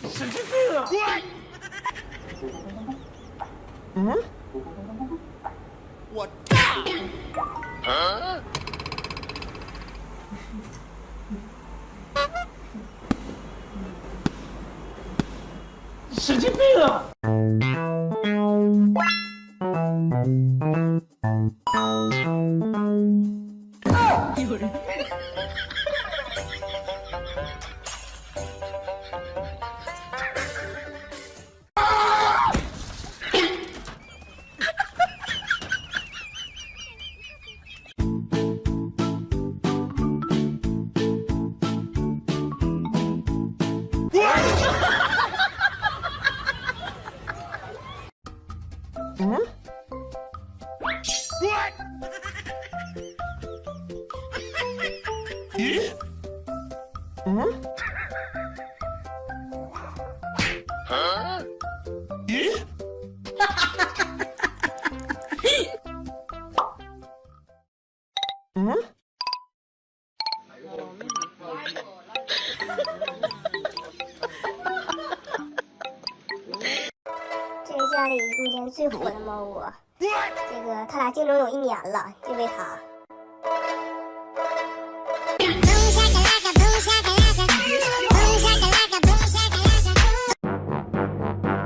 神经病啊！嗯？我大！神经病啊！有人。嗯？咦？嗯？咦？嗯？这是家里目前最火的猫窝，这个他俩竞争有1年了，就为它。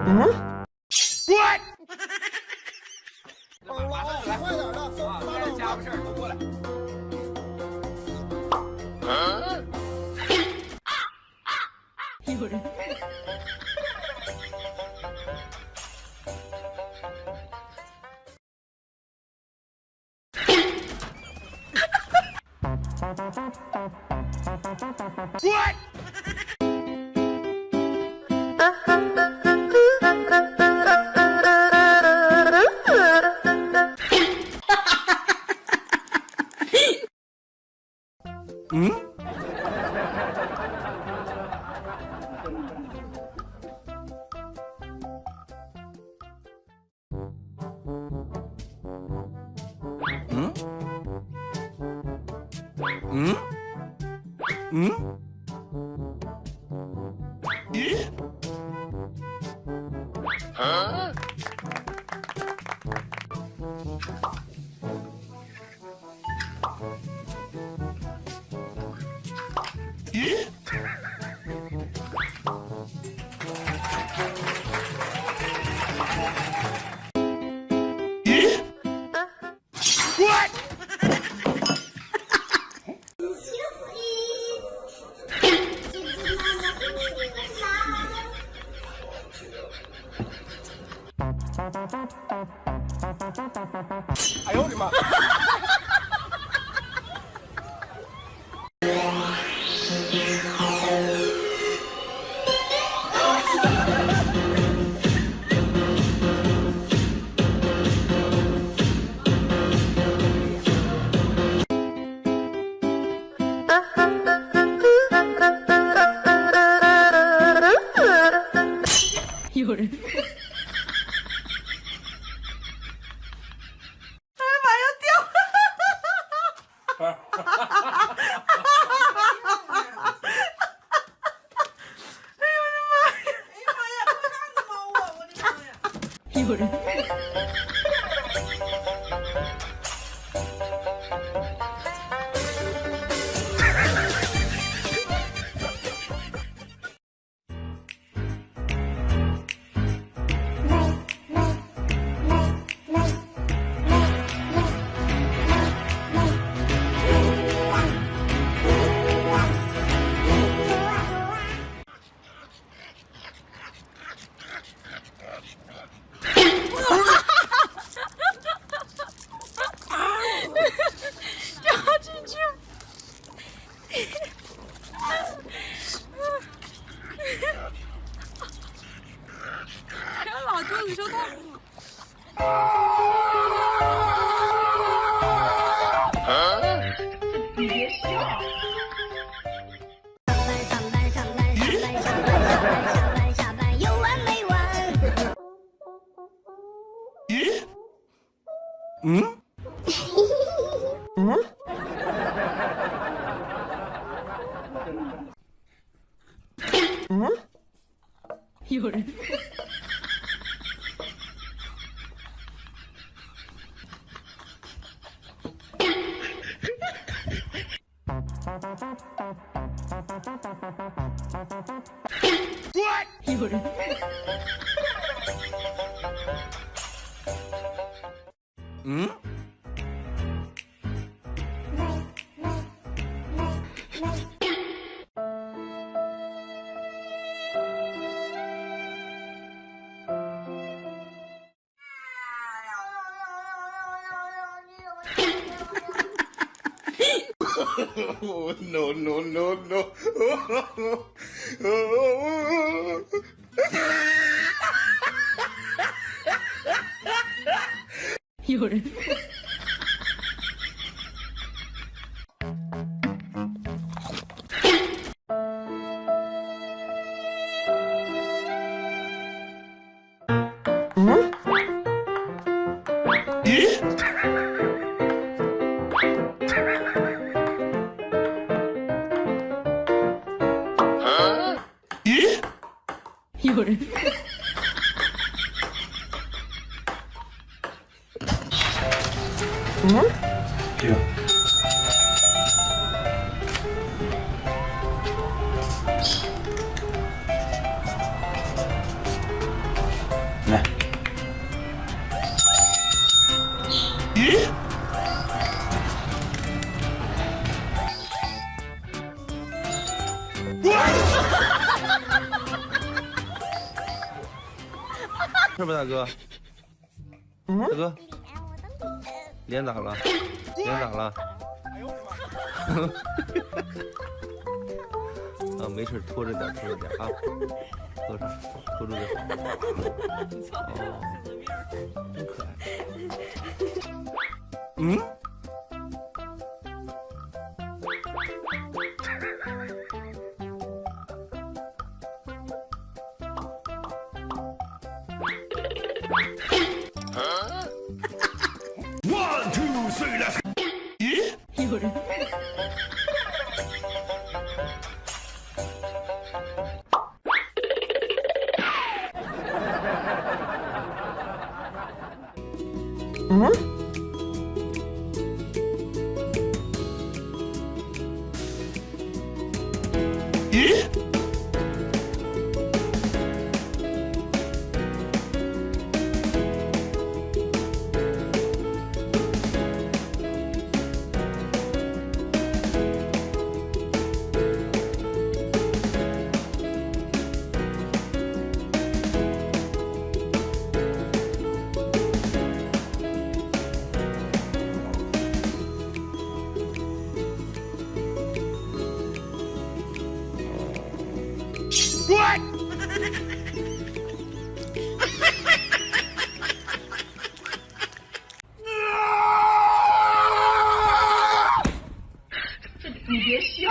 嗯？快点的，别人家伙事儿都过来。有人。嗯？嗯？嗯？嗯？咦？咦？咦？What？哎呦我的妈！有人。有人。老舅，你说他。你别笑。上班有完没完？咦？嗯？嗯？有人，有人，嗯？No no no no！ 有人，有人，这个来。是不是大哥？大哥，脸咋了？脸咋了？啊，没事，拖着点啊，拖着，拖住就好。哦，真可爱。嗯？有人，你别笑。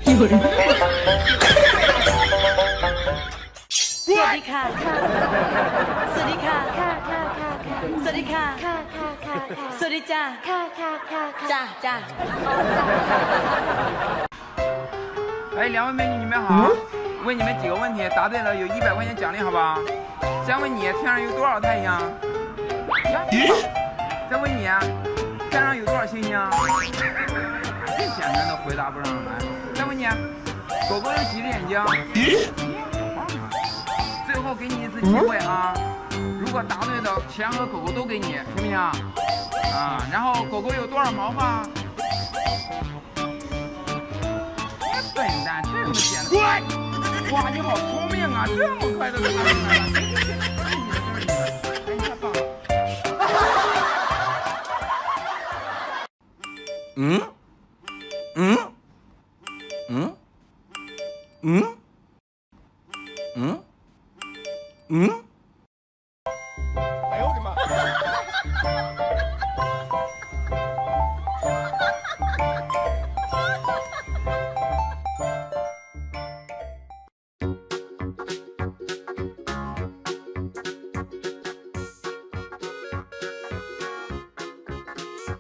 有人，สวัสดีค่ะสวัสดีค่ะสวัสดีค่ะสวัสดีจ้าจ้า哎，两位美女，你们好。问你们几个问题，答对了有100块钱奖励，好不好？先问你，天上有多少太阳？呀，再问你，天上有多少星星？这简单的回答不上来。再问你，狗狗有几只眼睛？最后给你一次机会啊，如果答对的，钱和狗狗都给你，行不行？啊，然后狗狗有多少毛发？笨蛋，这么简单！哇，你好聪明啊，这么快就答出来了！哎，你太棒了！嗯？嗯？嗯？嗯？嗯？嗯？哎呦我的妈！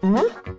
嗯